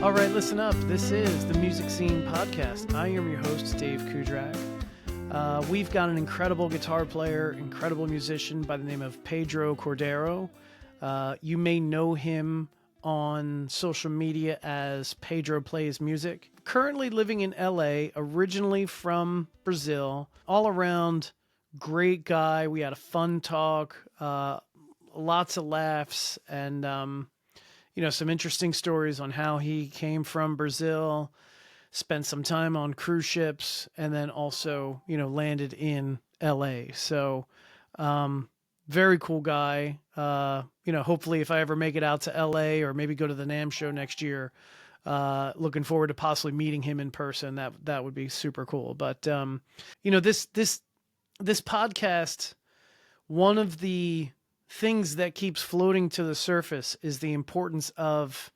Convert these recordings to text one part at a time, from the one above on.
All right, listen up. This is the Music Scene Podcast. I am your host, Dave Cudrak. We've got an incredible guitar player, incredible musician by the name of Pedro Cordeiro. You may know him on social media as Pedro Plays Music. Currently living in LA, originally from Brazil. All around great guy. We had a fun talk, lots of laughs, and some interesting stories on how he came from Brazil, spent some time on cruise ships, and then also, landed in LA. So, very cool guy. Hopefully if I ever make it out to LA or maybe go to the NAMM show next year, looking forward to possibly meeting him in person. That would be super cool. But, this podcast, one of the things that keeps floating to the surface is the importance of,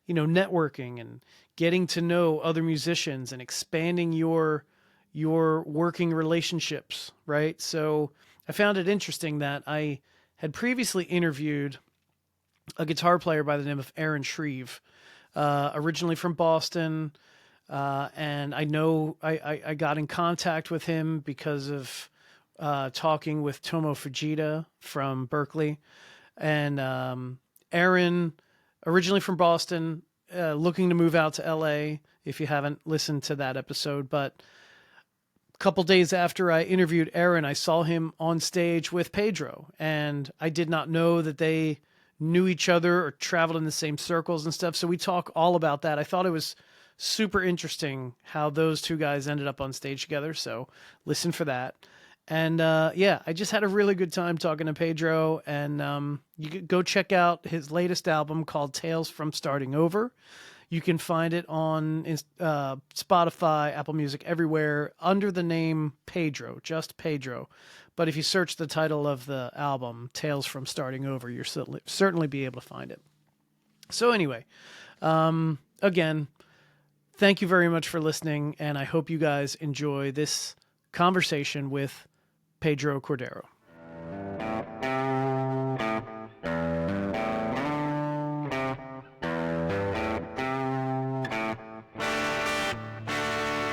networking and getting to know other musicians and expanding your working relationships, right? So I found it interesting that I had previously interviewed a guitar player by the name of Aaron Shreve, originally from Boston. And I know I got in contact with him because of talking with Tomo Fujita from Berkeley. And Aaron, originally from Boston, looking to move out to LA, if you haven't listened to that episode. But a couple days after I interviewed Aaron, I saw him on stage with Pedro. And I did not know that they knew each other or traveled in the same circles and stuff. So we talk all about that. I thought it was super interesting how those two guys ended up on stage together. So listen for that. And I just had a really good time talking to Pedro, and you could go check out his latest album called Tales from Starting Over. You can find it on Spotify, Apple Music, everywhere under the name Pedro, just Pedro. But if you search the title of the album, Tales from Starting Over, you'll certainly be able to find it. So anyway, again, thank you very much for listening, and I hope you guys enjoy this conversation with Pedro Cordeiro.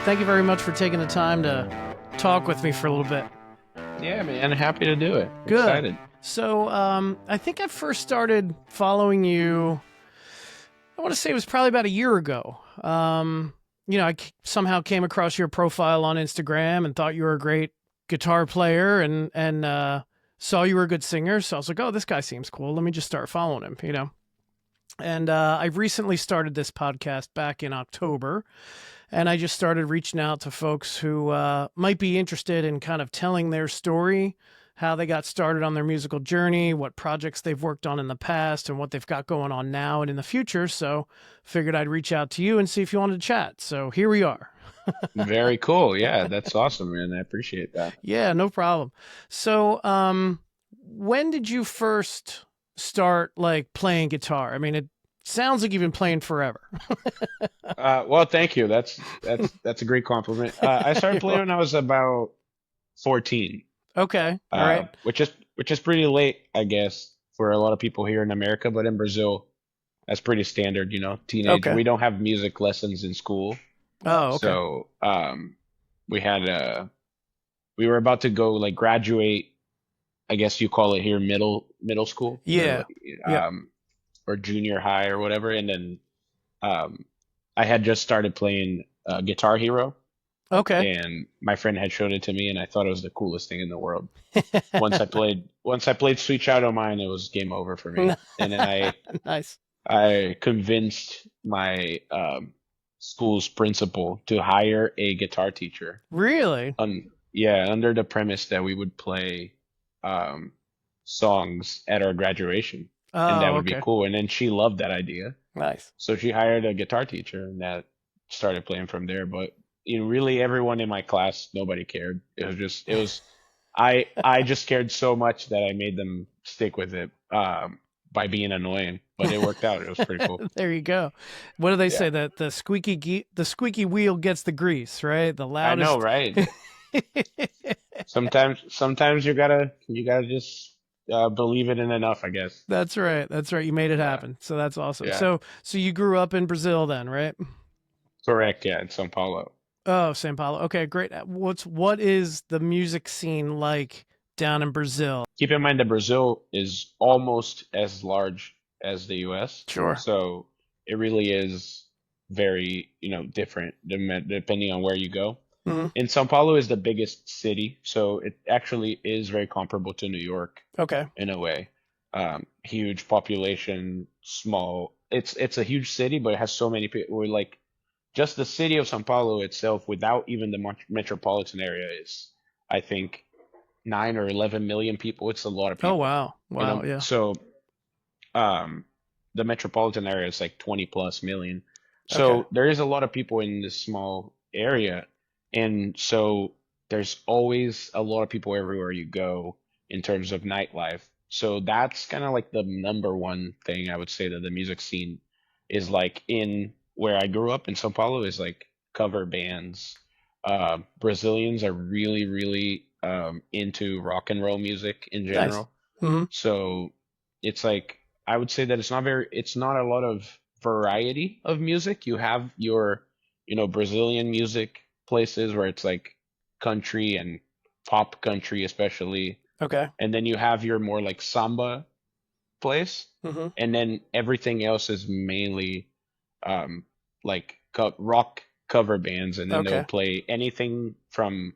Thank you very much for taking the time to talk with me for a little bit. Yeah, man, happy to do it. Good. Excited. So, I think I first started following you, I want to say it was probably about a year ago. I somehow came across your profile on Instagram and thought you were a great guitar player and saw you were a good singer. So I was like, oh, this guy seems cool. Let me just start following him, And I recently started this podcast back in October, and I just started reaching out to folks who might be interested in kind of telling their story, how they got started on their musical journey, what projects they've worked on in the past, and what they've got going on now and in the future. So figured I'd reach out to you and see if you wanted to chat. So here we are. Very cool. Yeah, that's awesome, man. I appreciate that. Yeah, no problem. So when did you first start playing guitar? I mean, it sounds like you've been playing forever. Well, thank you. That's a great compliment. I started playing when I was about 14. Okay. All right. Which is pretty late, I guess, for a lot of people here in America, but in Brazil, that's pretty standard, teenage. Okay. We don't have music lessons in school. Oh, okay. So, we were about to go graduate, I guess you call it here middle school. Yeah. Or junior high or whatever. And then, I had just started playing Guitar Hero. Okay. And my friend had showed it to me, and I thought it was the coolest thing in the world. Once I played Sweet Child O' Mine, it was game over for me. And then I convinced my school's principal to hire a guitar teacher. Really? Under the premise that we would play songs at our graduation. Oh, and that would be cool. And then she loved that idea. Nice. So she hired a guitar teacher, and that started playing from there. But really everyone in my class, nobody cared. I just cared so much that I made them stick with it by being annoying. But it worked out. It was pretty cool. There you go. What do they say? That the squeaky wheel gets the grease, right? The loudest. I know, right? Sometimes you gotta just believe it in enough, I guess. That's right. That's right. You made it Yeah, happen. So that's awesome. yeah, So you grew up in Brazil then, right? correct. Yeah, in São Paulo. Oh, São Paulo. Okay, great. What is the music scene like down in Brazil? Keep in mind that Brazil is almost as large as the U.S., Sure. so it really is very, different depending on where you go. Hmm. And São Paulo is the biggest city, so it actually is very comparable to New York Okay. in a way. Huge population, small. It's a huge city, but it has so many people. We're like just the city of São Paulo itself, without even the metropolitan area, is I think 9 or 11 million people. It's a lot of Oh, people, wow. Wow. Yeah. So um, the metropolitan area is like 20 plus million. Okay. So there is a lot of people in this small area, and so there's always a lot of people everywhere you go in terms of nightlife. So that's kind of like the number one thing I would say that the music scene is like in where I grew up in São Paulo is like cover bands. Brazilians are really, really into rock and roll music in Nice. general. Hmm. So it's like I would say that it's not a lot of variety of music. You have your, Brazilian music places where it's like country and pop country especially. Okay. And then you have your more like samba place. Hmm. And then everything else is mainly um like rock cover bands, and then they'll Okay. play anything from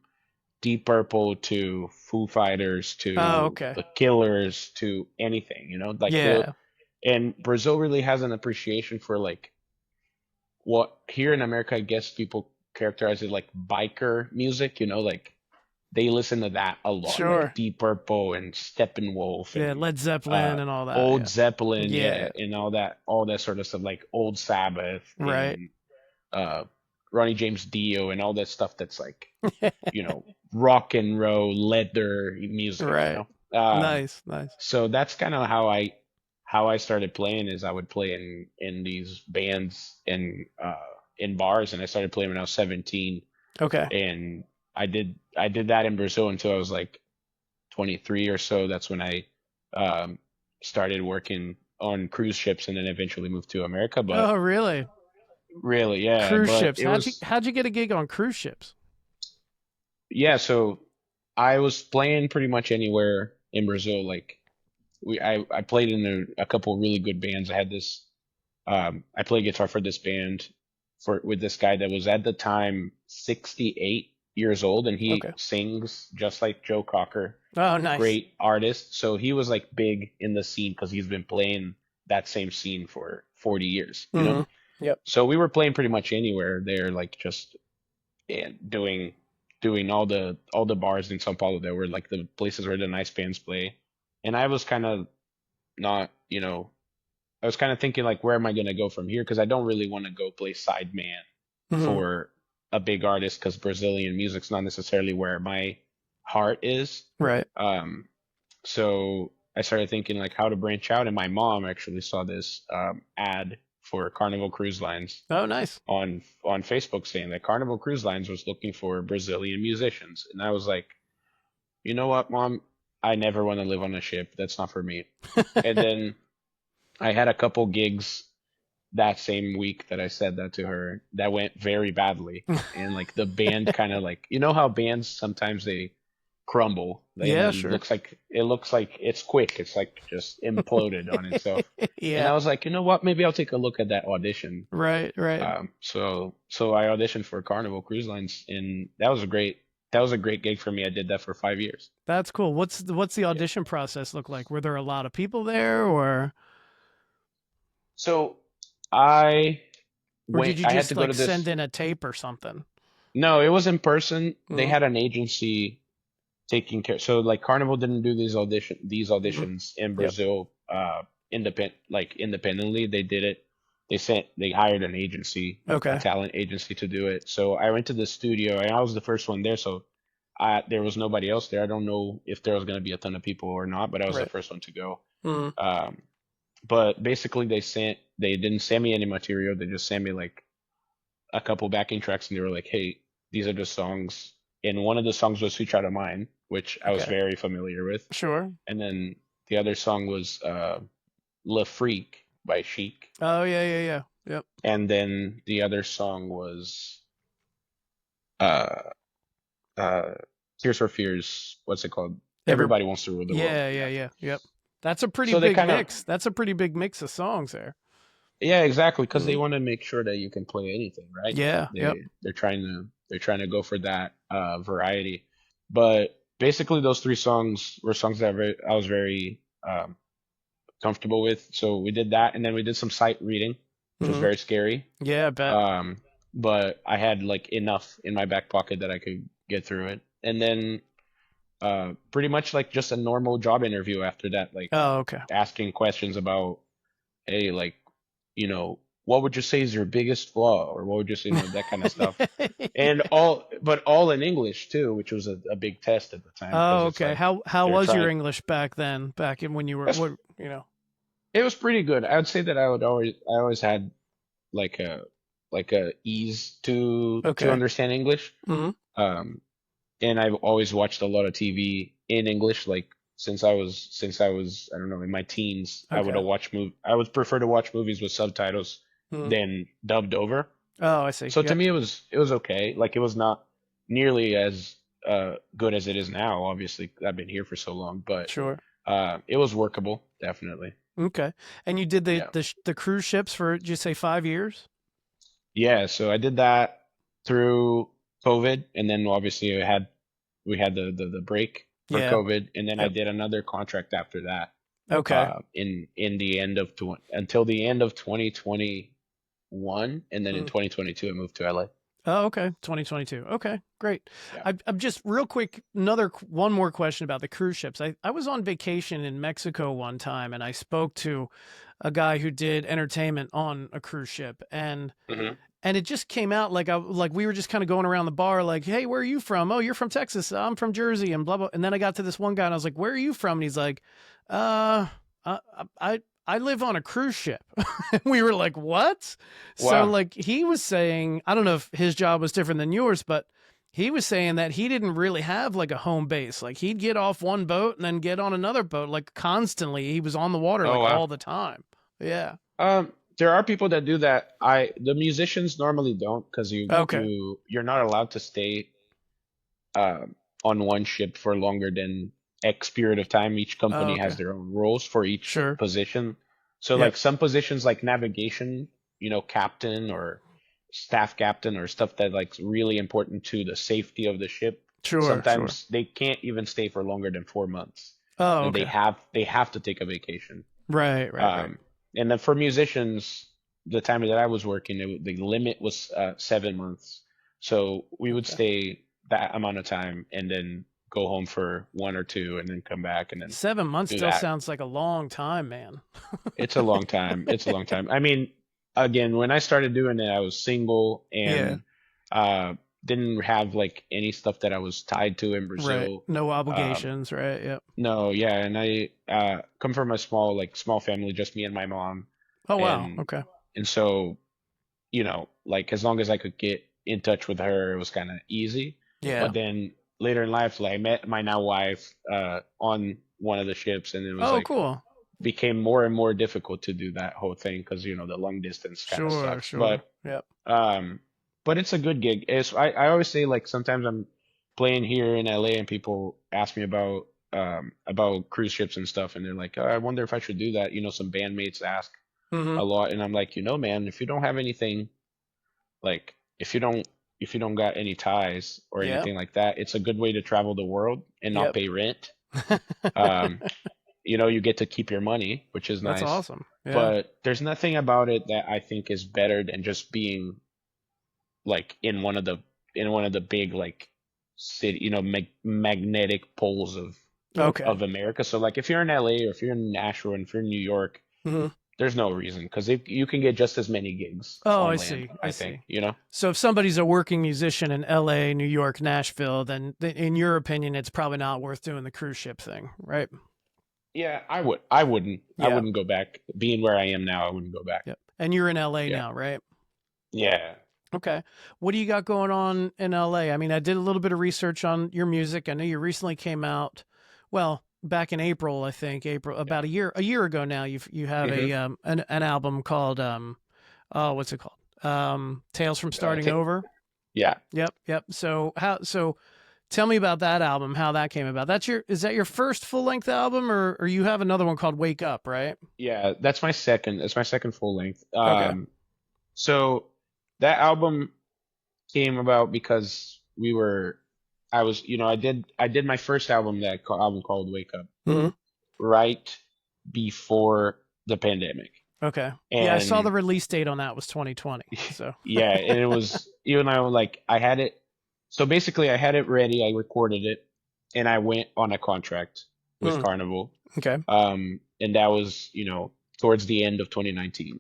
Deep Purple to Foo Fighters Oh, to okay. The Killers to anything, like they'll. Yeah. And Brazil really has an appreciation for like what here in America, I guess people characterize it like biker music, like they listen to that a lot, like Sure. Deep Purple and Steppenwolf Yeah. and Led Zeppelin and all that. Old Yeah. Zeppelin, yeah, Yeah. and all that sort of stuff, like Old Sabbath Right. and uh, Ronnie James Dio and all that stuff that's like, rock and roll leather music, Right. Um, Nice. Nice. so that's kind of how I started playing is I would play in these bands and in bars, and I started playing when I was 17, Okay. and I did that in Brazil until I was like 23 or so. That's when I um, started working on cruise ships, and then eventually moved to America. But Oh, really? really, yeah, Cruise but ships. it was. How'd you get a gig on cruise ships? Yeah, so I was playing pretty much anywhere in Brazil. Like I played in a couple really good bands. I had this. I played guitar for this band with this guy that was at the time 68 years old, and he Okay. sings just like Joe Cocker. Oh, nice. Great artist. So he was like big in the scene because he's been playing that same scene for 40 years. Hmm. Yep. So we were playing pretty much anywhere there, like just doing all the bars in São Paulo that were like the places where the nice bands play. And I was kind of not, I was kind of thinking like, where am I gonna go from here? Because I don't really want to go play side man Hmm. for a big artist because Brazilian music's not necessarily where my heart is. Right. Um, so I started thinking like how to branch out, and my mom actually saw this ad for Carnival Cruise Lines Oh, nice. on Facebook saying that Carnival Cruise Lines was looking for Brazilian musicians, and I was like, you know what, Mom, I never want to live on a ship. That's not for me. And then I had a couple gigs that same week that I said that to her that went very badly, and like the band kind of like how bands sometimes they crumble and Yeah, then sure. it looks like it's quick, it's like just imploded on itself. And Yeah. I was like, you know what, maybe I'll take a look at that audition. Right, right. So I auditioned for Carnival Cruise Lines, and that was a great gig for me. I did that for 5 years. That's cool. What's the Yeah. audition process look like? Were there a lot of people there, or So did you I had to just go like to send this. in a tape or something? No, it was in person. They Mm-hmm. had an agency taking care. So like Carnival didn't do these Hmm. auditions in Yep. Brazil independently. They did it. They hired an agency, a Okay. talent agency to do it. So I went to the studio, and I was the first one there. So there was nobody else there. I don't know if there was going to be a ton of people or not, but I was the Right. first one to go. Hmm. Um, but basically they didn't send me any material. They just sent me like a couple backing tracks, and they were like, "Hey, these are the songs." And one of the songs was "Sweet Child of Mine," which I was Okay. very familiar with. Sure. And then the other song was Le Freak by Chic. Oh yeah. Yep. And then the other song was uh uh Tears for Fears, what's it called? Every Everybody Wants to Rule the World. Yeah. yeah. Yep. That's a pretty So they big kind of mix. That's a pretty big mix of songs there. yeah, exactly, because they Mhm. want to make sure that you can play anything, right? Yeah. Yep. They're trying to go for that variety. But basically those three songs were songs that I was very comfortable with. So we did that, and then we did some sight reading, which was Hmm. very scary. Yeah, I bet. Um, but I had like enough in my back pocket that I could get through it. And then pretty much like just a normal job interview after that, like Oh, okay. asking questions about, hey, like, what would you say is your biggest flaw, or what would you say, that kind of stuff. And all in English too, which was a big test at the time because Oh, it's okay. like How they're was your trying. English back then? Back in when you were It's, what? You know. it was pretty good. I would say that I always had like a ease to Okay. understand English. Hmm. Um, and I've always watched a lot of TV in English. Like since I was I don't know, in my teens, Okay. I would prefer to watch movies with subtitles Hmm. than dubbed over. Oh, I see. So to Yep. me, it was okay. Like it was not nearly as good as it is now. Obviously, I've been here for so long, but Sure. it was workable, definitely. Okay. And you did Yeah, the cruise ships for, did you say 5 years? yeah. So I did that through COVID, and then obviously we had the break for Yeah. COVID, and then I Yep. did another contract after that. Okay. In the end of until the end of 2021, and then in Mm. 2022 I moved to LA. Oh, okay. 2022. Okay, great. Yeah. I'm just real quick. One more question about the cruise ships. I was on vacation in Mexico one time, and I spoke to a guy who did entertainment on a cruise ship, Hmm. and it just came out like we were just kind of going around the bar, like, hey, where are you from? Oh, you're from Texas. I'm from Jersey, and blah blah. And then I got to this one guy, and I was like, where are you from? And he's like, uh, I I live on a cruise ship. We were like, what? So Wow. like he was saying, I don't know if his job was different than yours, but he was saying that he didn't really have like a home base. Like he'd get off one boat and then get on another boat, like constantly. He was on the water Oh like wow. all the time. Yeah. There are people that do that. The musicians normally don't, because Okay. you're not allowed to stay on one ship for longer than X period of time. Each Oh, company has okay. their own rules for each Sure. position. So Yep. like some positions like navigation, captain or staff captain or stuff that like really important to the safety of the ship. Sure. Sure. Sometimes they can't even stay for longer than 4 months, Oh, and they okay. have to take a vacation. Right. Um, and then for musicians, the time that I was working, the limit was 7 months. So we would Okay. stay that amount of time and then go home for one or two and then come back and then 7 months do still that. sounds like a long time, man. It's a long time. It's a long time. I mean, again, when I started doing it, I was single Yeah. and uh, didn't have like any stuff that I was tied to in Right. Brazil. No Um, obligations, right? Yep. no, yeah, and I come from a small family, just me and my mom, Oh, wow. and Okay. and so like as long as I could get in touch with her, it was kind of easy. Yeah. But then later in life, like I met my now wife on one of the ships, and it was Oh, like cool. became more and more difficult to do that whole thing because the long distance kind of Sure, sucks. sure. Yep. Um, but it's a good gig. I always say like sometimes I'm playing here in LA and people ask me about cruise ships and stuff, and they're like, oh, I wonder if I should do that. Some bandmates ask Hmm. a lot, and I'm like, man, if you don't have anything, like if you don't got any ties or Yep. anything like that, it's a good way to travel the world and not Yep. pay rent. Um, you get to keep your money, which is That's nice. awesome. Yeah. But there's nothing about it that I think is better than just being like in one of the big like city, magnetic poles Okay. of America. So like if you're in LA or if you're in Nashville and if you're in New York, Hmm. there's no reason because you can get just as many gigs Oh, I on land, see. I I think, see. you know? So if somebody's a working musician in LA, New York, Nashville, then in your opinion, it's probably not worth doing the cruise ship thing, right? Yeah, I wouldn't Yeah. go back. Being where I am now, I wouldn't go back. Yep. And you're in LA Yeah. now, right? Yeah. Okay. What do you got going on in LA? I mean, I did a little bit of research on your music. I know you recently came out. Well, back in April, I think about a year ago now. You have Mm-hmm. an album called what's it called? Tales from Starting Over. Yeah. Yep. So tell me about that album, how that came about. Is that your first full length album, or you have another one called Wake Up, right? Yeah, that's my second full length. Okay. So that album came about because I did my first album called Wake Up Hmm. right before the pandemic. Okay. Yeah, I saw And the release date on that was 2020. So yeah, and it was, even though like I had it, so basically I had it ready, I recorded it, and I went on a contract with mm, Carnival. okay. And that was, towards the end of 2019.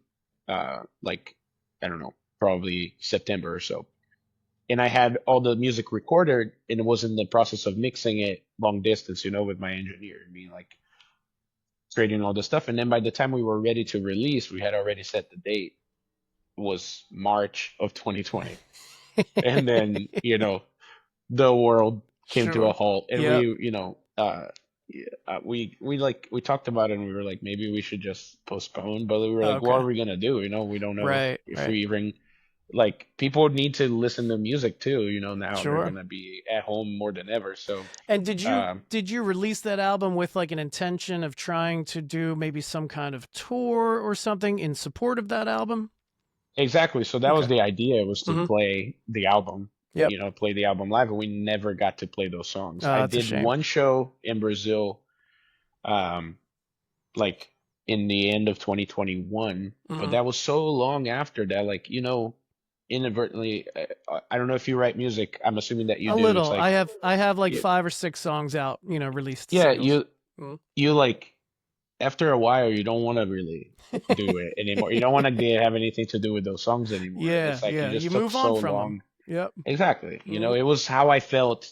Like, I don't know, probably September or so. And I had all the music recorded, and it was in the process of mixing it long distance, with my engineer. I mean, like creating all the stuff. And then by the time we were ready to release, we had already set the date. It was March of 2020. And then, the world came to a Sure. halt, and Yep. we talked about it, and we were like, maybe we should just postpone, but we were like, what Okay. are we gonna do? We don't know Right. if Right. we even, like, people need to listen to music too, now they're Sure. gonna be at home more than ever. So And did you um did you release that album with like an intention of trying to do maybe some kind of tour or something in support of that album? exactly, so that was Okay. the idea, was to Hmm. play the album, Yep. play the album live, and we never got to play those songs. I That's a did shame. one show in Brazil, um like in the end of 2021, but Hmm. that was so long after that, like, inadvertently, I don't know if you write music. I'm assuming that you A do. It's little. like, I have like y- 5 or 6 songs out, released yeah, singles. you Mm. you like, after a while, you don't want to really do it anymore. You don't want to have anything to do with those songs anymore. Yeah, It's like it yeah. You just took move on so from them. long. Yep. Exactly. Mm. It was how I felt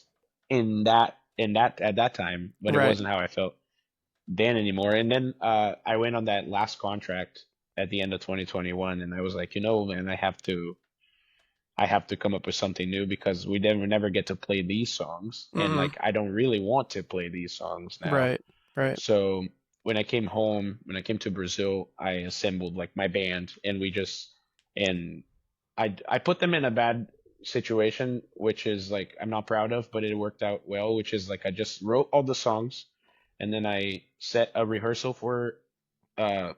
in that at that time, but it Right. wasn't how I felt then anymore. And then I went on that last contract at the end of 2021, and I was like, man, I have to come up with something new, because we never get to play these songs, and Hmm. like I don't really want to play these songs now. Right. Right. So when I came to Brazil, I assembled like my band, and I put them in a bad situation, which is like I'm not proud of, but it worked out well, which is like I just wrote all the songs, and then I set a rehearsal uh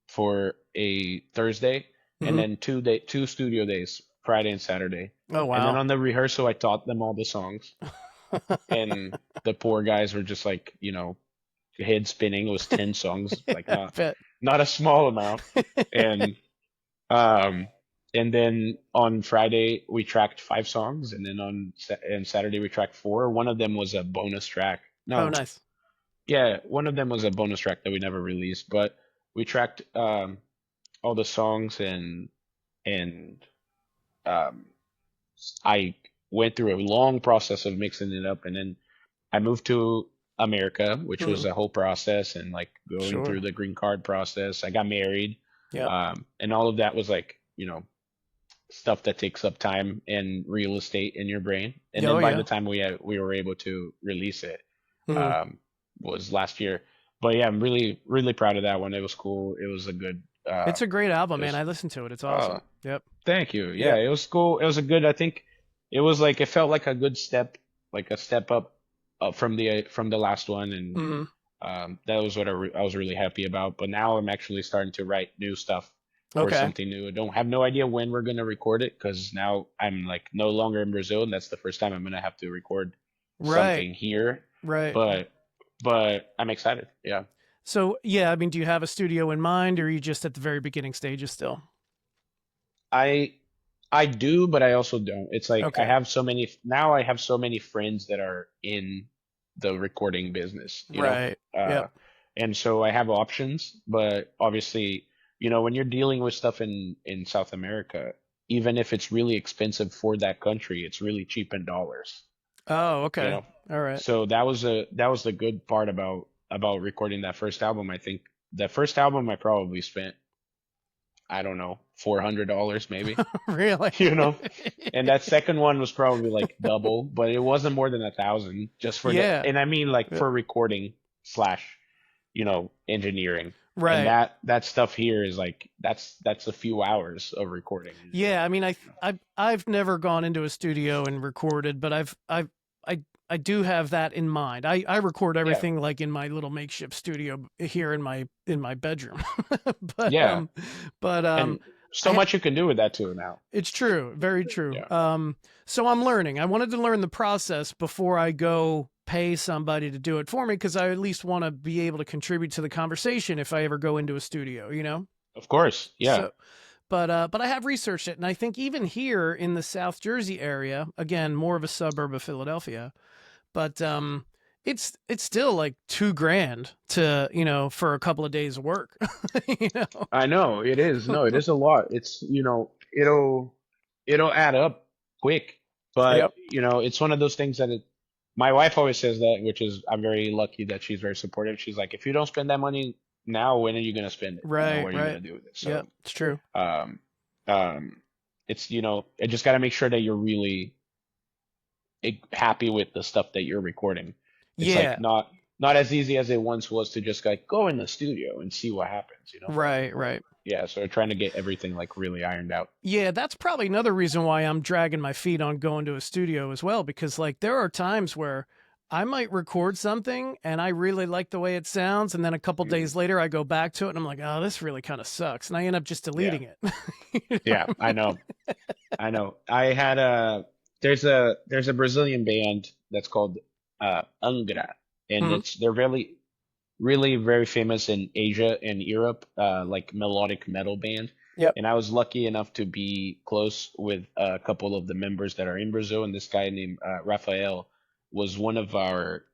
for a Thursday, and Hmm. then two studio days, Friday and Saturday. Oh And then wow. on the rehearsal, I taught them all the songs, and the poor guys were just like, head spinning. It was 10 songs, like I bet. not a small amount. And um and then on Friday we tracked 5 songs, and then and Saturday we tracked 4. One of them was a bonus track. Oh No, nice. yeah, one of them was a bonus track that we never released, but we tracked all the songs, and um I went through a long process of mixing it up, and then I moved to America, which was Hmm. a whole process, and like going Sure. through the green card process. I got married, Yep. and all of that was like, stuff that takes up time and real estate in your brain. And Oh then by yeah. the time we were able to release it, Hmm. um, was last year. But yeah, I'm really really proud of that one. It was cool. It was a good. It's a great album, It man. was. I listened to it. It's Uh, awesome. Yep. Thank you. Yeah, Yep. it was cool. It was a good. I think it was like, it felt like a good step, like a step up, from the last one, and Hmm. that was what I was really happy about. But now I'm actually starting to write new stuff for Okay. something new. I don't have no idea when we're gonna record it, because now I'm like no longer in Brazil, and that's the first time I'm gonna have to record Right. something here. Right. But but I'm excited. Yeah. So yeah, I mean, do you have a studio in mind, or are you just at the very beginning stages still? I I do, but I also don't. It's like Okay. I have so many friends that are in the recording business, Right. Uh, Yep. and so I have options, but obviously, when you're dealing with stuff in South America, even if it's really expensive for that country, it's really cheap in dollars, Oh, you okay. know. All right. So that was the good part about recording that first album. I think that first album I probably spent, I don't know, $400 maybe. Really? you know and that second one was probably like double, but it wasn't more than 1,000 just for the, Yeah. and I mean, like, Yep. for recording slash, engineering. And Right. that stuff here is like that's a few hours of recording usually. Yeah, I mean, I've never gone into a studio and recorded, but I do have that in mind. I record Yeah. everything like in my little makeshift studio here in my bedroom. but Yeah. um but And so I much you can do with that too now. It's true, very true. Yeah. So I'm learning. I wanted to learn the process before I go pay somebody to do it for me, because I at least want to be able to contribute to the conversation if I ever go into a studio, you know? Of course. Yeah. So but I have researched it, and I think even here in the South Jersey area, again, more of a suburb of Philadelphia, but it's still like $2,000 to, for a couple of days of work. you know? I know it is. No, it is a lot. It's, it'll add up quick, but Yep. it's one of those things that my wife always says that, which is I'm very lucky that she's very supportive. She's like, if you don't spend that money now, when are you going to spend it? Right, What are you right. going to do with it? Yeah, So, it's true. um, um, it's, I just got to make sure that you're really happy with the stuff that you're recording. It's like Yeah. not as easy as it once was to just like go in the studio and see what happens. Right, right. Yeah, so we're trying to get everything like really ironed out. Yeah, that's probably another reason why I'm dragging my feet on going to a studio as well, because like there are times where I might record something and I really like the way it sounds, and then a couple Mm, days later I go back to it and I'm like, "Oh, this really kind of sucks." And I end up just yeah, deleting it. You yeah, know? I know, I know. I had a there's a Brazilian band that's called Angra, and Mhm. they're really very famous in Asia and Europe, like melodic metal band. Yep. And I was lucky enough to be close with a couple of the members that are in Brazil. And this guy named Rafael was one of our,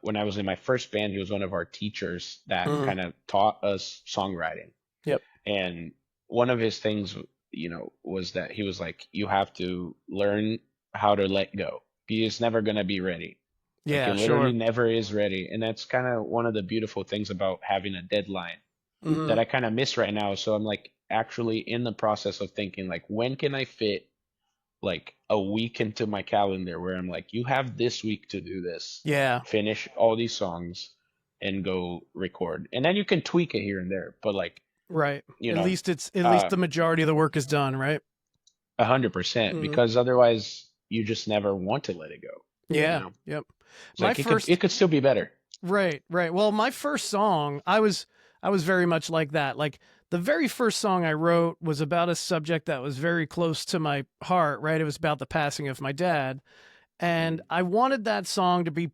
when I was in my first band, he was one of our teachers that Mhm. kind of taught us songwriting. Yep. And one of his things, was that he was like, you have to learn how to let go. He is never going to be ready. Like it Yeah, literally sure. never is ready. And that's kind of one of the beautiful things about having a deadline that Mhm. I kind of miss right now. So I'm like actually in the process of thinking like when can I fit like a week into my calendar where I'm like, you have this week to do this, Yeah. finish all these songs and go record. And then you can tweak it here and there. But like, Right. you At know, least the um, majority of the work is done, right? 100% Mhm. because otherwise you just never want to let it go. You Yeah. know, Yep. it's My like first it could still be better. Right, right. Well, my first song, I was very much like that. Like the very first song I wrote was about a subject that was very close to my heart, right? It was about the passing of my dad, and Mm, I wanted that song to be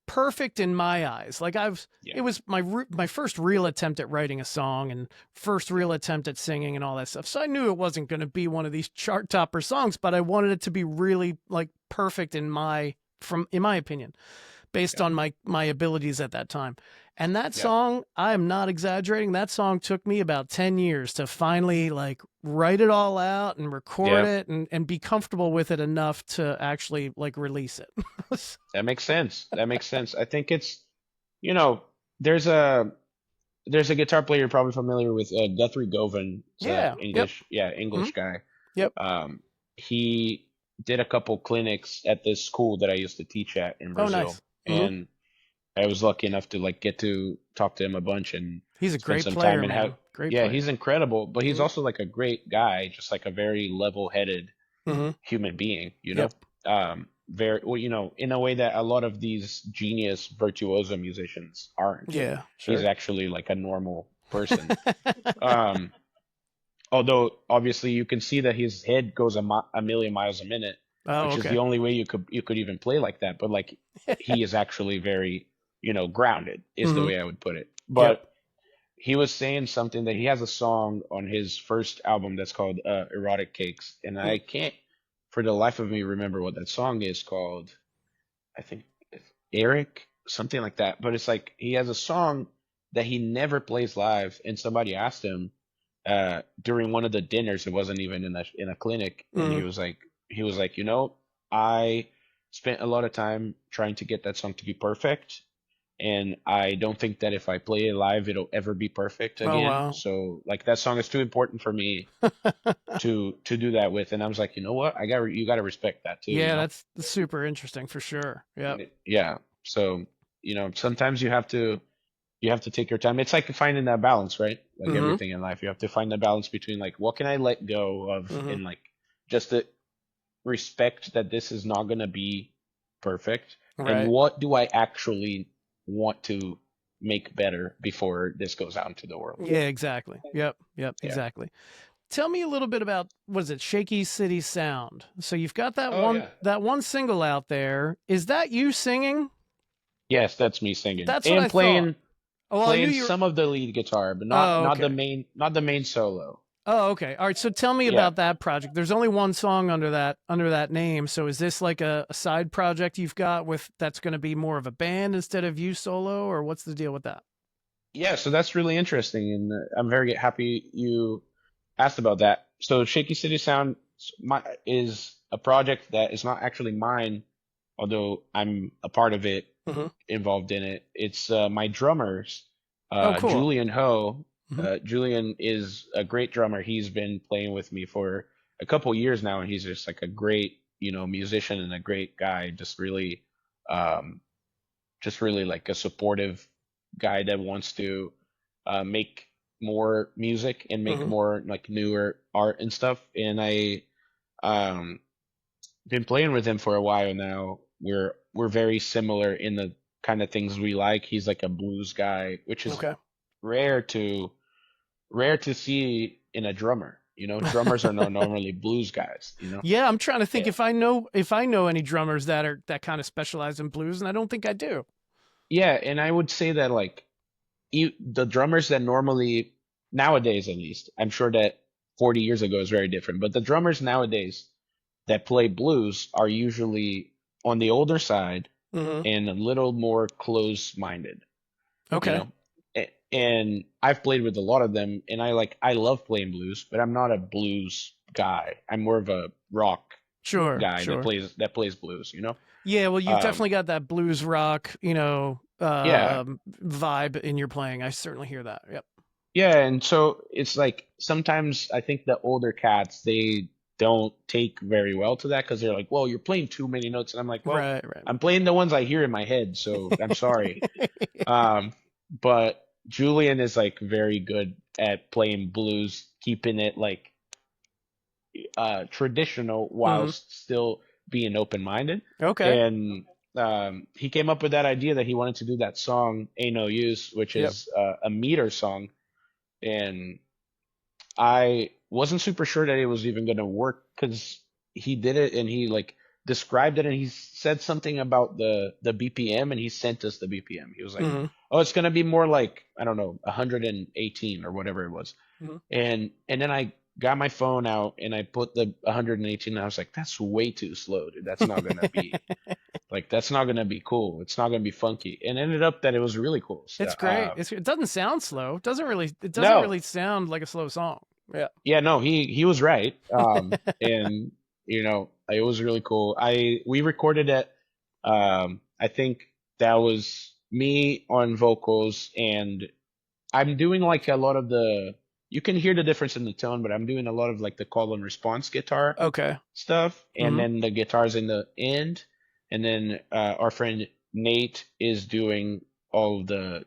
perfect in my eyes. Like yeah, it was my first real attempt at writing a song and first yeah, real attempt at singing and all that stuff. So I knew it wasn't going to be one of these chart topper songs, but I wanted it to be really like perfect in my opinion, based yeah, on my abilities at that time. And that yeah, song, I am not exaggerating, that song took me about 10 years to finally like write it all out and record yeah. it and be comfortable with it enough to actually like release it. That makes sense. That makes sense. I think it's, you know, there's a there's a guitar player you're probably familiar with, Guthrie Govan. It's a Yeah. Yep. English, yeah, Mhm. English guy. Yep. He did a couple clinics at this school that I used to teach at in Oh, Brazil, nice. Hmm. and I was lucky enough to like get to talk to him a bunch and He's a spend great some time player, and have. man. Great Yeah, player. he's incredible, but he's Hmm. also like a great guy, just like a very level-headed Hmm. human being, Yep. very well, in a way that a lot of these genius virtuoso musicians aren't. Yeah, He's sure. actually like a normal person. Um, Although obviously you can see that his head goes a million miles a minute, Oh, which is okay. the only way you could even play like that. But like he is actually very, grounded is the Hmm. way I would put it. Yep. But he was saying something that he has a song on his first album that's called Erotic Cakes, and Mm. I can't for the life of me remember what that song is called. I think it's Eric, something like that. But it's like he has a song that he never plays live, and somebody asked him during one of the dinners. It wasn't even in a clinic, and he Mm. was like, I spent a lot of time trying to get that song to be perfect, and I don't think that if I play it live, it'll ever be perfect Oh, again. wow. So like that song is too important for me to do that with. And I was like, you know what? You got to respect that too, Yeah, that's super interesting for sure. Yep. Yeah. So, sometimes you have to. you have to take your time. It's like finding that balance, right? Like Mm-hmm. everything in life, you have to find the balance between like what can I let go of, Mm-hmm. and like just the respect that this is not going to be perfect, and Right. what do I actually want to make better before this goes out into the world. Yeah, exactly. Yep. Yep. Yeah. Exactly. Tell me a little bit about, what is it, Shaky City Sound. So you've got Oh yeah. that one single out there. Is that you singing? Yes, that's me singing That's what and I thought. Well, I knew playing you were. some of the lead guitar, but Oh, not the okay. main, not the main solo. Oh, okay. All right. So tell me Yeah. about that project. There's only one song under that name. So is this like a side project you've got with that's going to be more of a band instead of you solo, or what's the deal with that? Yeah, so that's really interesting, and I'm very happy you asked about that. So Shaky City Sound is a project that is not actually mine, although I'm a part of it, Hmm. involved in it. It's my drummers, Oh, cool. Julian Ho. Hmm. Julian is a great drummer. He's been playing with me for a couple years now, and he's just like a great, musician and a great guy. Um, just really like a supportive guy that wants to make more music and make Hmm. more like newer art and stuff. And I um been playing with him for a while now. We're very similar in the kind of things we like. He's like a blues guy, which is Okay. rare to rare to see in a drummer. Drummers are not normally blues guys. Yeah, I'm trying to think Yeah. if I know any drummers that kind of specialize in blues, and I don't think I do. Yeah, and I would say that like the drummers that normally nowadays, at least, I'm sure that 40 years ago is very different, but the drummers nowadays that play blues are usually on the older side Hmm. and a little more close-minded, you Okay. know. And I've played with a lot of them, and I love playing blues, but I'm not a blues guy. I'm more of a rock Sure. guy that Sure. plays blues. Yeah, well, you've Um, definitely got that blues rock, yeah, vibe in your playing. I certainly hear that. Yep. Yeah, and so it's like sometimes I think the older cats they don't take very well to that because they're like, "Well, you're playing too many notes," and I'm like, "Well, Right, right. I'm playing the ones I hear in my head, so I'm sorry." Um, but Julian is like very good at playing blues, keeping it like traditional Hmm. whilst still being open-minded. Okay. And he came up with that idea that he wanted to do that song "Ain't No Use," which Yep. is a meter song, and I wasn't super sure that it was even going to work because he did it and he like described it and he said something about the BPM and he sent us the BPM. He was like, Hmm. "Oh, it's going to be more like I don't know, 118 or whatever it was." Hmm. And then I got my phone out and I put the 118 and I was like, "That's way too slow, dude. That's not going to be cool. It's not going to be funky." And it ended up that it was really cool. So, It's great. It doesn't sound slow. It doesn't no, really sound like a slow song. Yeah. yeah, no, he was right. And it was really cool. We recorded it. I think that was me on vocals, and I'm doing like a lot of the. You can hear the difference in the tone, but I'm doing a lot of like the call and response guitar Okay. stuff, and Hmm. then the guitars in the end, and then our friend Nate is doing all of the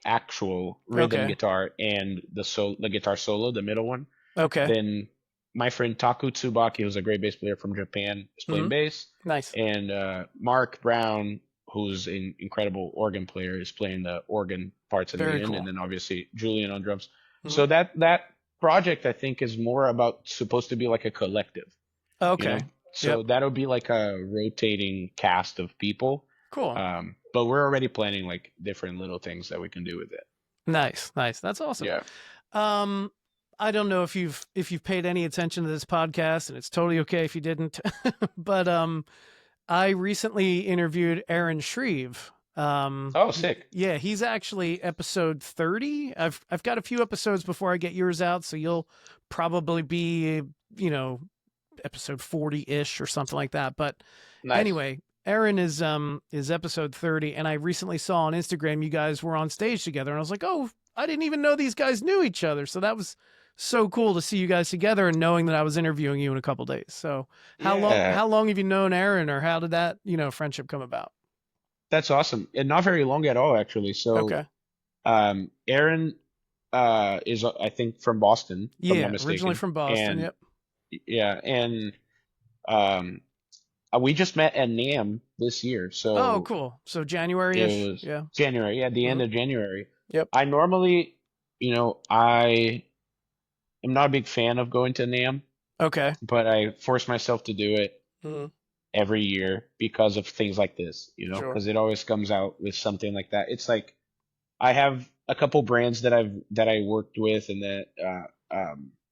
actual rhythm Okay. guitar and the guitar solo, the middle one. Okay. Then my friend Taku Tsubaki, who's a great bass player from Japan, is playing Hmm. bass, Nice. and Mark Brown, who's an incredible organ player, is playing the organ parts in the Very end, and cool. then obviously Julian on drums. Hmm. So that project I think is more about supposed to be like a collective, you know. Okay. So Yep. that'll be like a rotating cast of people, Cool. but we're already planning like different little things that we can do with it. Nice. Nice. That's awesome. Yeah. Um, I don't know if you've paid any attention to this podcast, and it's totally okay if you didn't. But I recently interviewed Aaron Shreve. Oh, sick. Yeah, he's actually episode 30. I've got a few episodes before I get yours out, so you'll probably be, you know, episode 40-ish or something like that. But Nice. anyway, Aaron is episode 30, and I recently saw on Instagram you guys were on stage together, and I was like, "Oh, I didn't even know these guys knew each other." So that was so cool to see you guys together and knowing that I was interviewing you in a couple days. So Yeah. how long have you known Aaron, or how did that, friendship come about? That's awesome. And not very long at all, actually. So Okay. Aaron is I think from Boston, if I'm not Yeah, originally mistaken. from Boston. And Yep. yeah, and um we just met at NAMM this year, Oh, so cool. So it January-ish. was Yeah. January, yeah, the end Hmm. of January. Yep. I normally, I am not a big fan of going to NAMM, Okay. but I force myself to do it Hmm. every year because of things like this, Sure. because it always comes out with something like that. It's like I have a couple brands that I worked with and that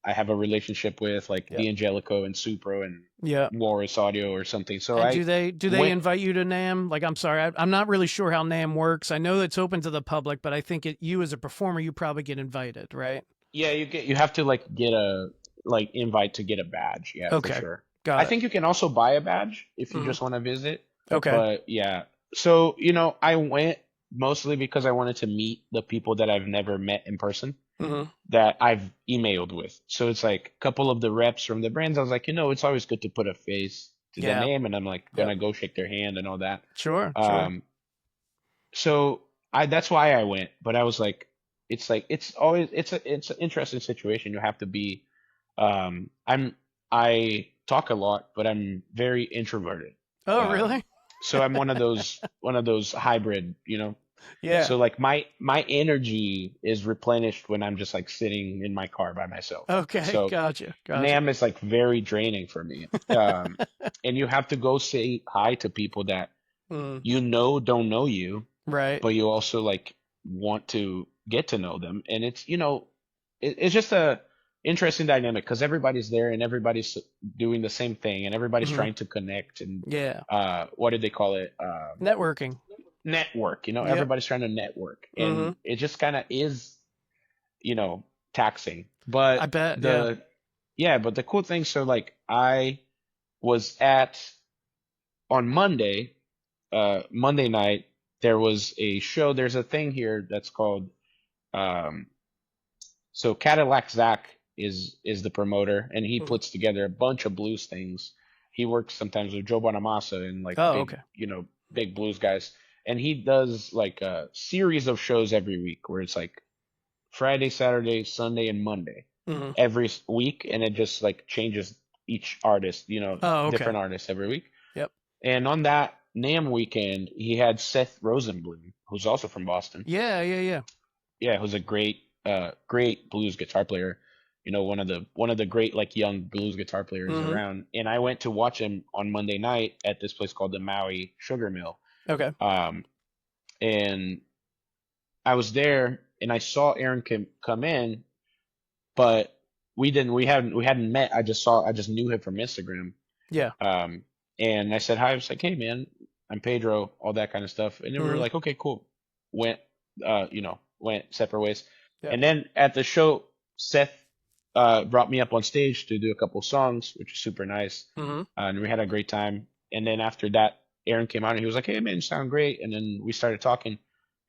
I have a relationship with, like Yep. D'Angelico and Supro and Yeah. Walrus Audio or something. So And I do they went. invite you to NAMM? Like, I'm sorry, I'm not really sure how NAMM works. I know it's open to the public, but I think you as a performer, you probably get invited, right? Yeah, you have to like get a like invite to get a badge. Yeah, for Okay, sure. I got it. think you can also buy a badge if you Hmm. just want to visit. Okay. But yeah, so I went mostly because I wanted to meet the people that I've never met in person Hmm. that I've emailed with. So it's like a couple of the reps from the brands. I was like, it's always good to put a face to the Yeah. name, and I'm like Yep. gonna go shake their hand and all that. Sure. Sure. Um, so I that's why I went, but I was like it's always it's an interesting situation. You have to be I talk a lot, but I'm very introverted. Oh, Um, really? so I'm one of those hybrid. Yeah. So like my energy is replenished when I'm just like sitting in my car by myself. Okay. So Gotcha. Gotcha. NAM is like very draining for me. And you have to go say hi to people that Mm, don't know you, right. but you also like want to get to know them, and it's just a interesting dynamic because everybody's there and everybody's doing the same thing and everybody's Hmm. trying to connect and Yeah. what did they call it, Networking. network. Yep. Everybody's trying to network, Hmm. and it just kind of is you know taxing, I but bet. Yeah. the yeah, but the cool thing, so like I was at on Monday night, there was a show. There's a thing here that's called um, so Cadillac Zach is the promoter, and he Mhm. puts together a bunch of blues things. He works sometimes with Joe Bonamassa and like Oh, big okay. big blues guys, and he does like a series of shows every week where it's like Friday, Saturday, Sunday, and Monday Hmm. every week, and it just like changes each artist, Oh, okay. different artists every week. Yep. And on that NAMM weekend, he had Seth Rosenblum, who's also from Boston. Yeah. Yeah. Yeah. Yeah, who's a great blues guitar player. One of the great like young blues guitar players Hmm. around. And I went to watch him on Monday night at this place called the Maui Sugar Mill. Okay. Um, and I was there and I saw Aaron come in, but we hadn't met. I just knew him from Instagram. Yeah. Um, and I said hi. I was like, hey man, I'm Pedro, all that kind of stuff. And then we were Hmm. like, okay, cool. Went, went separate ways. Yep. And then at the show, Seth brought me up on stage to do a couple songs, which was super nice. Hmm. And we had a great time. And then after that, Aaron came out and he was like, hey man, you sound great. And then we started talking,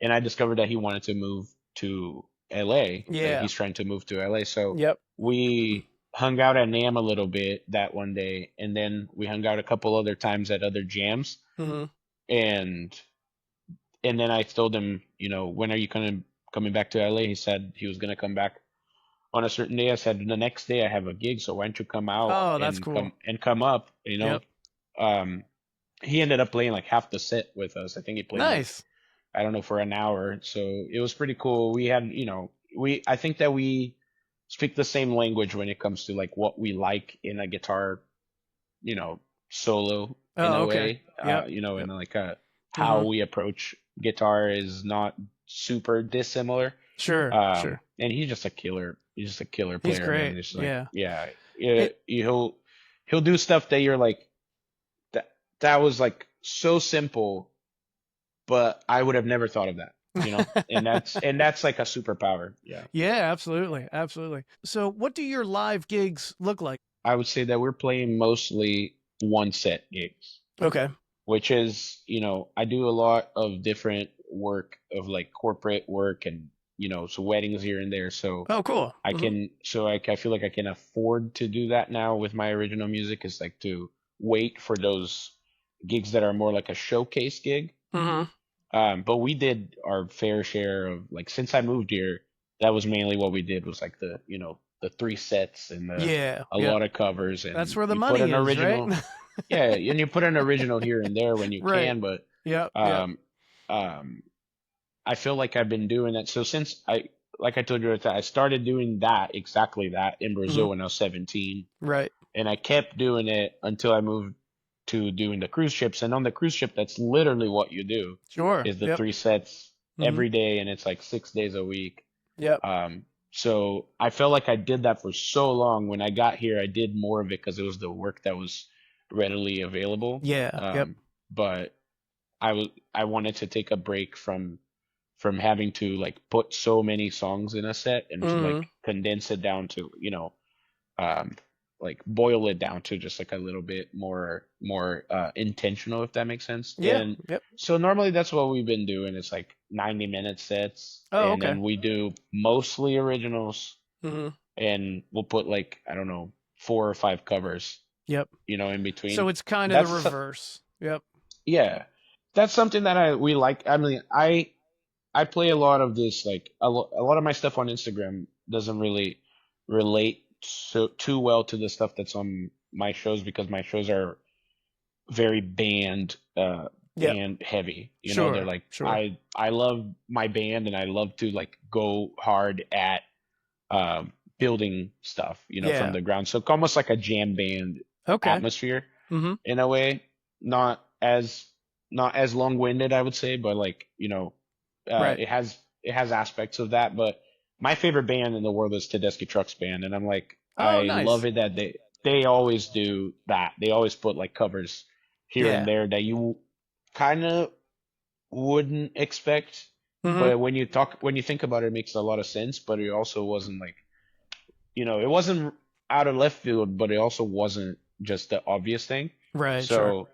and I discovered that he wanted to move to LA. Like Yeah. he's trying to move to LA. So Yep. we hung out at NAMM a little bit that one day, and then we hung out a couple other times at other jams. Hmm. And then I told him, when are you coming back to LA? He said he was gonna come back on a certain day. I said the next day I have a gig, so why don't you come out Oh, that's and cool. come up? Yep. Um, he ended up playing like half the set with us. I think he played like Nice. I don't know for an hour, so it was pretty cool. We had, I think that we speak the same language when it comes to like what we like in a guitar, you know, solo in Oh, a okay. way, Yep. and Yep. like how Hmm. we approach guitar is not super dissimilar. Sure. Sure. And he's just a killer. He's just a killer He's player, man. great. It's like, Yeah. yeah, It. he'll do stuff that you're like that was like so simple, but I would have never thought of that. And that's like a superpower. Yeah. Yeah. Absolutely. Absolutely. So, what do your live gigs look like? I would say that we're playing mostly one set gigs, Okay. which is, I do a lot of different work of like corporate work and, so weddings here and there. So Oh, cool. Hmm. I feel like I can afford to do that now with my original music, is like to wait for those gigs that are more like a showcase gig. Hmm. But we did our fair share of like since I moved here, that was mainly what we did was like the the three sets and the Yeah. a Yep. lot of covers That's and where the you put money an is, right? original, yeah, and you put an original here and there when you Right. can, but Yep. Yep. um um I feel like I've been doing that. So since like I told you, I started doing that exactly that in Hmm. Brazil when I was 17, Right. and I kept doing it until I moved to doing the cruise ships. And on the cruise ship, that's literally what you do Sure. is the Yep. three sets Hmm. every day, and it's like 6 days a week. Yep. So I felt like I did that for so long. When I got here, I did more of it because it was the work that was readily available. Yeah. Yep. But I wanted to take a break from having to like put so many songs in a set and to Hmm. like condense it down to um like boil it down to just like a little bit more intentional, if that makes sense. Yeah. And Yep. so normally that's what we've been doing. It's like 90-minute sets, Oh, and okay. then we do mostly originals, Hmm. and we'll put like I don't know 4 or 5 covers, Yep. in between. So it's kind of the That's reverse. Yep. yeah, that's something that we like. I mean, I play a lot of this, like a lot of my stuff on Instagram doesn't really relate so too well to the stuff that's on my shows because my shows are very Yep. band heavy. They're Sure. like Sure. I love my band and I love to like go hard at building stuff, from Yeah. the ground. So almost like a jam band Okay. atmosphere Hmm. in a way. Not as not as long-winded, I would say, but like, Right. it has aspects of that. But my favorite band in the world is Tedeschi Trucks Band, and I'm like, Oh, I love nice. it that they always do that. They always put like covers here and Yeah. there that you kind of wouldn't expect. Hmm. But when you think about it, it makes a lot of sense. But it also wasn't like, it wasn't out of left field, but it also wasn't just the obvious thing. Right. Sure.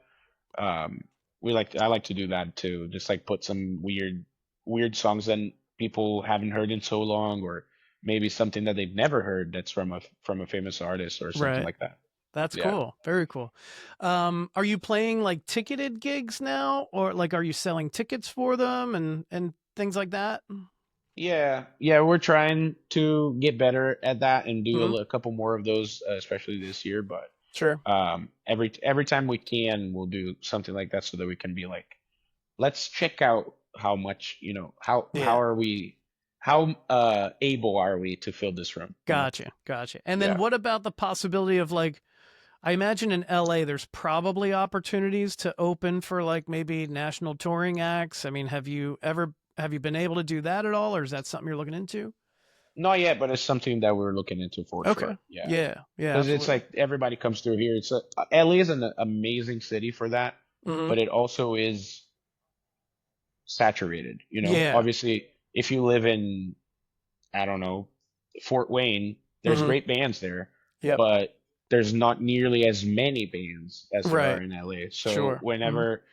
So um, I like to do that too. Just like put some weird songs that people haven't heard in so long, or maybe something that they've never heard that's from a famous artist or something Right. like that. That's Yeah. cool. Very cool. Are you playing like ticketed gigs now, or like are you selling tickets for them and things like that? Yeah, yeah, we're trying to get better at that and do Hmm. a couple more of those, especially this year. But Sure. every time we can, we'll do something like that so that we can be like, let's check out how much, how Yeah. are we, how able are we to fill this room? Gotcha. Gotcha. And then Yeah. what about the possibility of like, I imagine in LA, there's probably opportunities to open for like maybe national touring acts. I mean, have you been able to do that at all, or is that something you're looking into? Not yet, but it's something that we're looking into for Okay. sure. Yeah. Yeah. Yeah. Because it's Absolutely. like everybody comes through here. LA is an amazing city for that, Hmm. but it also is saturated. Yeah. Obviously, if you live in, I don't know, Fort Wayne, there's Hmm. great bands there, Yep. but there's not nearly as many bands as there are Right. in LA. So Sure. Hmm. whenever,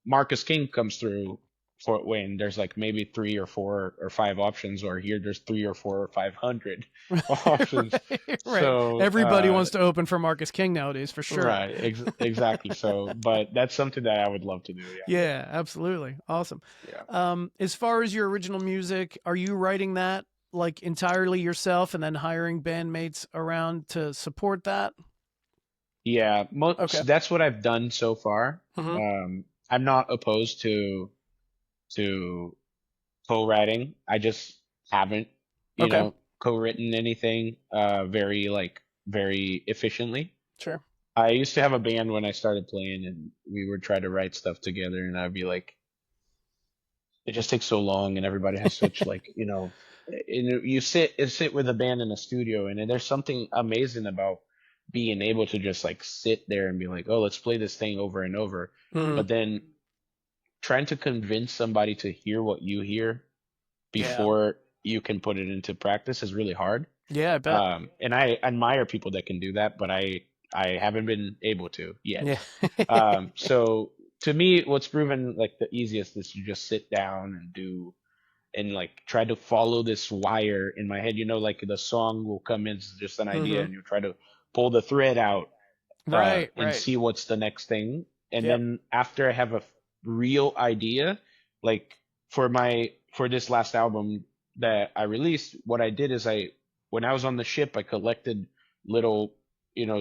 Marcus King comes through Fort Wayne, there's like maybe 3 or 4 or 5 options, or here there's 3 or 4 or 500 options. Right. Right. So, Everybody wants to open for Marcus King nowadays, for sure. right, exactly. So, but that's something that I would love to do. Yeah, absolutely. Awesome. Yeah. As far as your original music, are you writing that like entirely yourself and then hiring bandmates around to support that? Yeah, Okay. that's what I've done so far. Hmm. I'm not opposed to co-writing. I just haven't, Okay. co-written anything very efficiently. Sure. I used to have a band when I started playing, and we would try to write stuff together, and I'd be like, it just takes so long, and everybody has such like, you sit with a band in a studio, and there's something amazing about being able to just like sit there and be like, oh, let's play this thing over and over. Hmm. But then trying to convince somebody to hear what you hear Yeah. before you can put it into practice is really hard. Yeah, I bet. And I admire people that can do that, but I haven't been able to yet. Yeah. So to me, what's proven like the easiest is to just sit down and do and like try to follow this wire in my head. Like the song will come in as just an idea, Hmm. and you try to pull the thread out Right. and Right. see what's the next thing. And Yep. then after I have a real idea, like for this last album that I released, what I did is when I was on the ship, I collected little,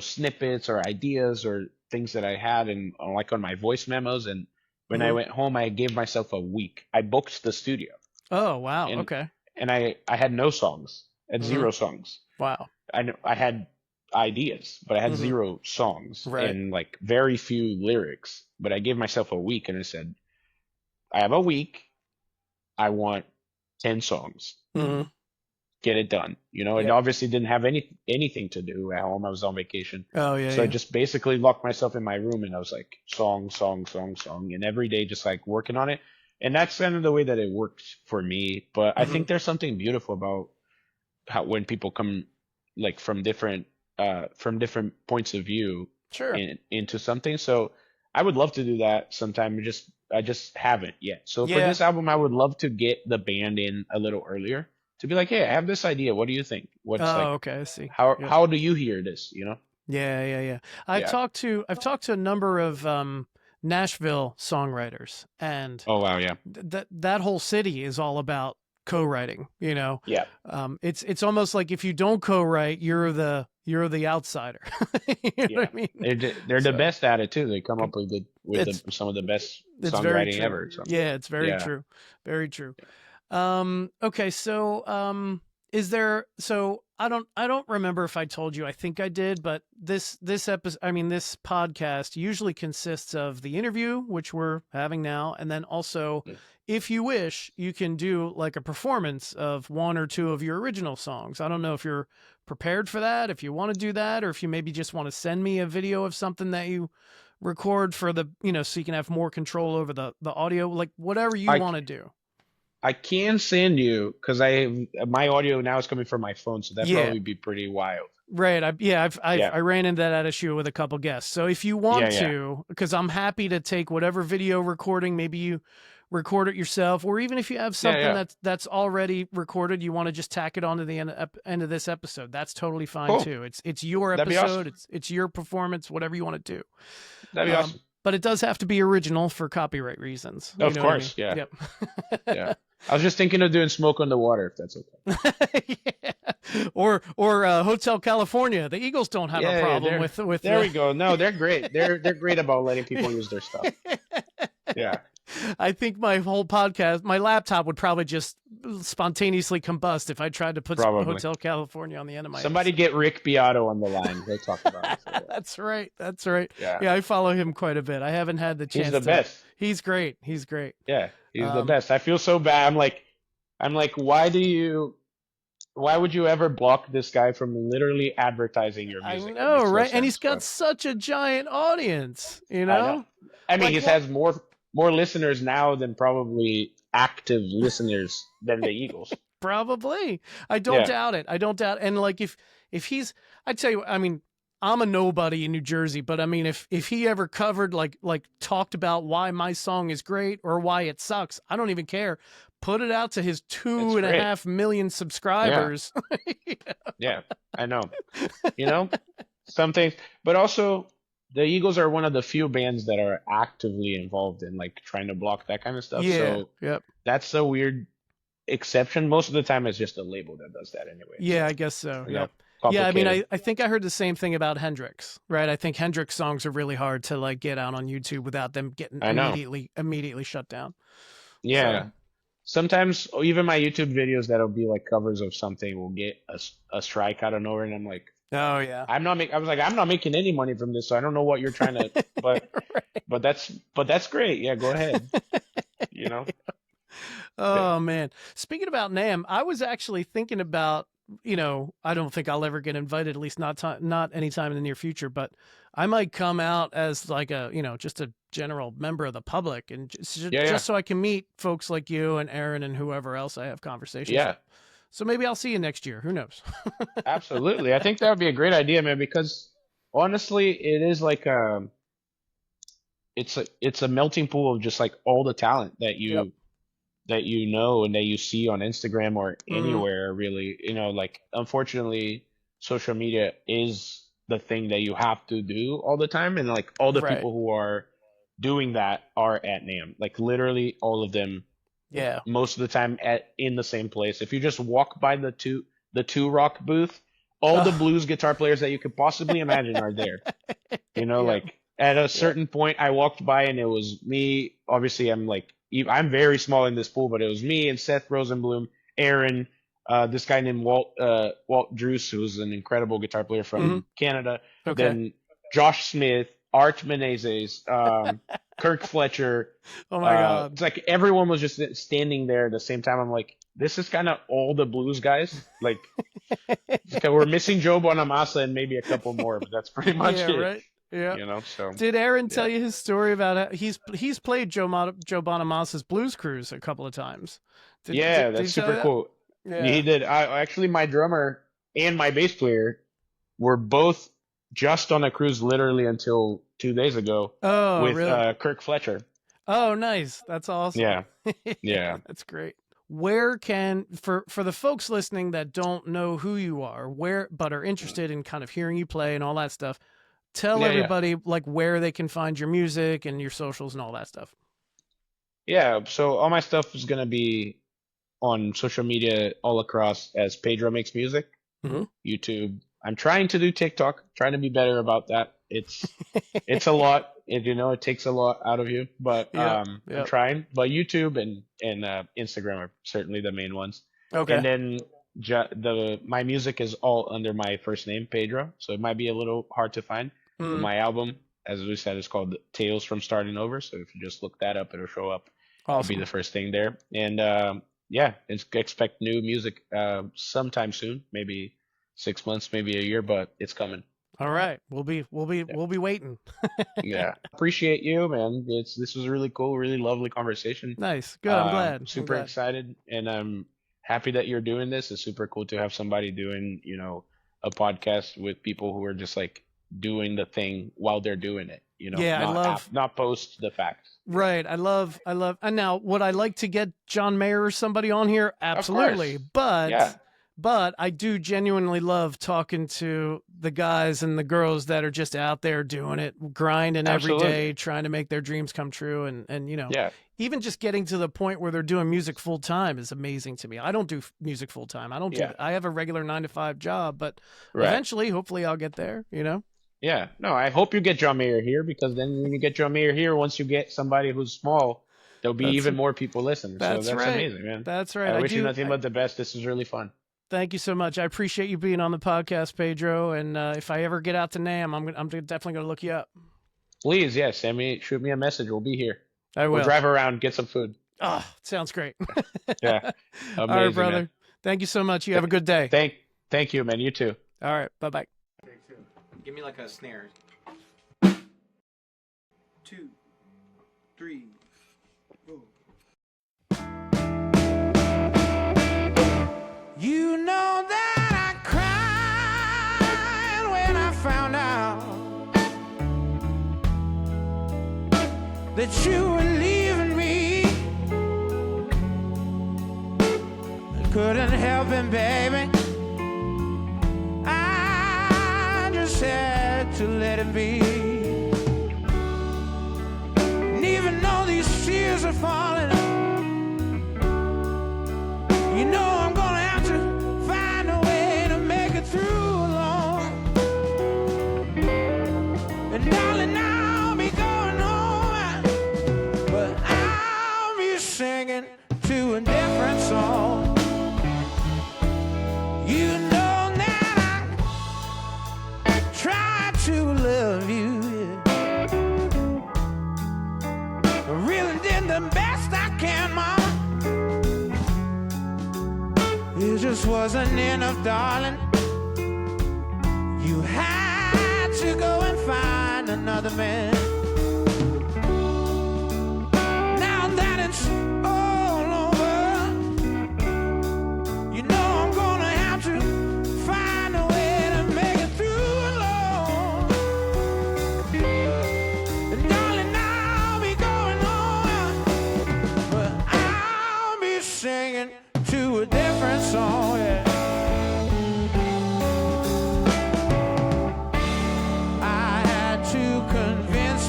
snippets or ideas or things that I had and like on my voice memos. And when I went home, I gave myself a week. I booked the studio. Oh, wow. And Okay. and I had no songs. I had zero songs. Wow. I had ideas, but I had zero songs and like very few lyrics. But I gave myself a week and I said, I have a week. I want 10 songs. Get it done. It obviously didn't have anything to do at home. I was on vacation. Oh, yeah. So I just basically locked myself in my room and I was like, song, song, song, song. And every day just like working on it. And that's kind of the way that it worked for me. But I think there's something beautiful about how when people come like from different points of view into something. So I would love to do that sometime. I just haven't yet. So for this album, I would love to get the band in a little earlier to be like, hey, I have this idea. What do you think? Okay, I see. How do you hear this? Yeah. I've talked to a number of Nashville songwriters, and oh wow, yeah, that whole city is all about co-writing. Yeah. It's almost like if you don't co-write, you're the outsider. You know what I mean? They're the best at it too. They come up with some of the best songwriting ever. So. Yeah, it's very true. Very true. Okay, so is there I don't remember if I told you. I think I did, but this episode, this podcast usually consists of the interview, which we're having now, and then also if you wish, you can do like a performance of one or two of your original songs. I don't know if you're prepared for that, if you want to do that, or if you maybe just want to send me a video of something that you record for the, so you can have more control over the audio, like whatever you want to do. I can send you because my audio now is coming from my phone, so that'd probably be pretty wild. Right. I ran into that issue with a couple guests. So if you want to, because I'm happy to take whatever video recording, maybe you record it yourself, or even if you have something that's already recorded, you want to just tack it onto the end of this episode. That's totally fine too. It's your episode. Awesome. It's your performance, whatever you want to do. That'd be awesome. But it does have to be original for copyright reasons. Of course, I mean? Yep. Yeah. I was just thinking of doing Smoke on the Water, if that's okay. Yeah. Or Hotel California. The Eagles don't have a problem with. There we go. No, they're great. They're great about letting people use their stuff. Yeah. I think my whole podcast, my laptop would probably just spontaneously combust if I tried to put Hotel California on the end of my Somebody episode. Get Rick Beato on the line. We'll talk about it. That's right. Yeah, I follow him quite a bit. I haven't had the chance. He's the best. He's great. Yeah, he's the best. I feel so bad. I'm like, why would you ever block this guy from literally advertising your music? I know, right? And he's got such a giant audience, I know. I mean, he has more listeners now than probably active listeners than the Eagles. Probably. I don't doubt it. And like if he's, I'd tell you, I'm a nobody in New Jersey, but if he ever covered like talked about why my song is great or why it sucks, I don't even care. Put it out to his 2.5 million subscribers. Yeah, I know. Some things, but also the Eagles are one of the few bands that are actively involved in like trying to block that kind of stuff. Yeah. So that's a weird exception. Most of the time, it's just a label that does that anyway. Yeah, I guess so. Yep. Yeah, I think I heard the same thing about Hendrix, right? I think Hendrix songs are really hard to like get out on YouTube without them getting immediately shut down. Yeah. So. Sometimes even my YouTube videos that'll be like covers of something will get a strike out of nowhere, and I'm like, oh yeah, I'm not making any money from this, so I don't know what you're trying to, but right. but that's great. Yeah, go ahead. Oh man, speaking about NAMM, I was actually thinking about. I don't think I'll ever get invited, at least not anytime in the near future, but I might come out as like just a general member of the public and just so I can meet folks like you and Aaron and whoever else I have conversations with. So maybe I'll see you next year. Who knows? Absolutely. I think that would be a great idea, man, because honestly, it is like it's a melting pool of just like all the talent that you that and that you see on Instagram or anywhere really, like unfortunately social media is the thing that you have to do all the time. And like all the people who are doing that are at NAMM, like literally all of them Yeah. Most of the time in the same place. If you just walk by the two rock booth, all the blues guitar players that you could possibly imagine are there. You know, like at a certain point, I walked by and it was me. Obviously, I'm very small in this pool, but it was me and Seth Rosenblum, Aaron, this guy named Walt Druce, who's an incredible guitar player from Canada. Okay. Then Josh Smith, Art Menezes, Kirk Fletcher. Oh my God. It's like everyone was just standing there at the same time. I'm like, this is kind of all the blues guys. Like, we're missing Joe Bonamassa and maybe a couple more, but that's pretty much it. Right. Yeah. You know, so. Did Aaron tell you his story about how he's played Joe Bonamassa's Blues Cruise a couple of times? That's super cool. Yeah. He did. Actually, my drummer and my bass player were both just on a cruise literally until 2 days ago. Oh, with really? Kirk Fletcher. Oh, nice. That's awesome. Yeah. Yeah. That's great. Where can, for the folks listening that don't know who you are, but are interested in kind of hearing you play and all that stuff, tell everybody like where they can find your music and your socials and all that stuff. Yeah. So all my stuff is going to be on social media all across as PedroMakesMusic, YouTube. I'm trying to do TikTok, trying to be better about that. It's a lot. It takes a lot out of you, but I'm trying. But YouTube and Instagram are certainly the main ones. Okay. And then my music is all under my first name, Pedro, so it might be a little hard to find. My album, as we said, is called Tales from Starting Over. So if you just look that up, it'll show up. Awesome. It'll be the first thing there. And expect new music sometime soon, maybe 6 months, maybe a year, but it's coming. All right, we'll be waiting. Yeah, appreciate you, man. This was really cool, really lovely conversation. Nice, good. I'm glad. Super excited, and I'm happy that you're doing this. It's super cool to have somebody doing, a podcast with people who are just like doing the thing while they're doing it. Not post the facts. Right. I love. And now, would I like to get John Mayer or somebody on here? Absolutely, But I do genuinely love talking to the guys and the girls that are just out there doing it, grinding every day, trying to make their dreams come true. And even just getting to the point where they're doing music full time is amazing to me. I don't do music full time. I have a regular 9-to-5 job, but eventually, hopefully I'll get there, Yeah. No, I hope you get John Mayer here, because then when you get John Mayer here, once you get somebody who's small, there'll be even more people listening. That's amazing, man. That's right. I wish you nothing but the best. This is really fun. Thank you so much. I appreciate you being on the podcast, Pedro. And if I ever get out to NAMM, I'm definitely going to look you up. Please, shoot me a message. We'll be here. I will. We'll drive around, get some food. Oh, sounds great. Yeah. Amazing, all right, brother. Man. Thank you so much. You have a good day. Thank you, man. You too. All right. Bye-bye. Give me like a snare. 2, 3, 4. You know that I cried when I found out that you were leaving me. I couldn't help it, baby. I just had to let it be. And even though these tears are falling, you know I'm gonna have to find a way to make it through alone. And darling, I'll be going home, but I'll be singing to a different song. You know that I try to love you, I really did the best I can, Mama. It just wasn't enough, darling. You had to go and find another man. Now that it's all over, you know I'm gonna have to find a way to make it through alone. And darling, I'll be going home, but I'll be singing to a different song, yeah. I had to convince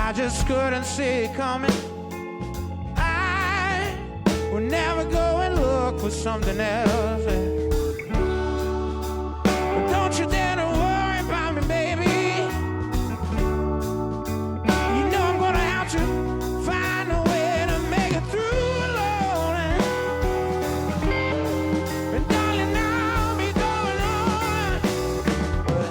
I just couldn't see it coming. I would never go and look for something else. But don't you dare to worry about me, baby. You know I'm gonna have to find a way to make it through alone. And darling, I'll be going on. But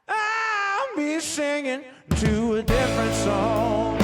I'll be singing to a different song.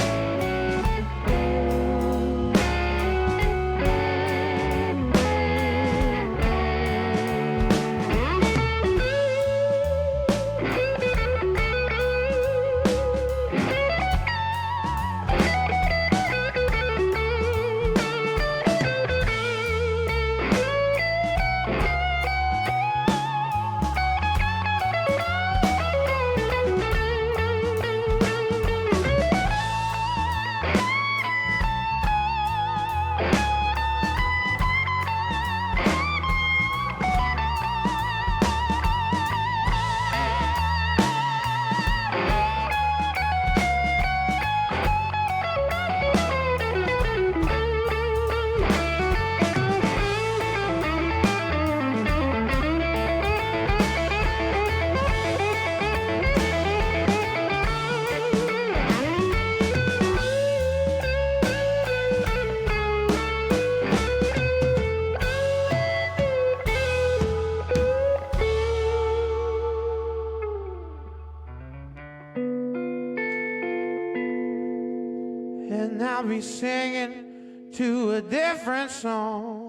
And I'll be singing to a different song.